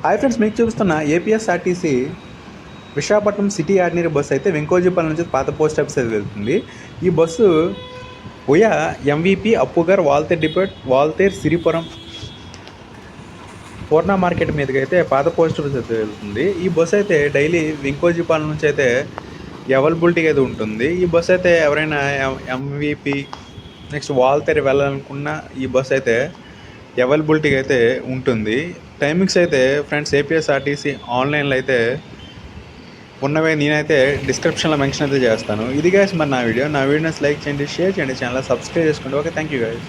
Hi friends, మీకు చూపిస్తున్న APSRTC Visakhapatnam city ordinary bus అయితే వెంకోజీపాలెం నుంచి పాత పోస్ట్ ఆఫీస్ అయితే వెళ్తుంది. ఈ bus ఉయా MVP Appughar Waltair depot Waltair Siripuram పూర్ణ మార్కెట్ మీదకి అయితే పాత పోస్ట్ ఆఫీస్ అయితే వెళ్తుంది. ఈ బస్సు అయితే డైలీ వెంకోజీపాలెం నుంచి అయితే అవైలబిలిటీ అయితే ఉంటుంది. ఈ బస్సు అయితే ఎవరైనా ఎంవీపీ నెక్స్ట్ వాల్తేర్ వెళ్ళాలనుకున్న ఈ బస్సు అయితే అవైలబిలిటీగా అయితే ఉంటుంది. టైమింగ్స్ అయితే ఫ్రెండ్స్ ఏపీఎస్ఆర్టీసీ ఆన్లైన్లో అయితే ఉన్నవే నేనైతే డిస్క్రిప్షన్లో మెన్షన్ అయితే చేస్తాను. ఇది గైస్ మరి నా వీడియోని లైక్ చేయండి, షేర్ చేయండి, ఛానల్ సబ్స్క్రైబ్ చేసుకోండి. Okay, thank you guys.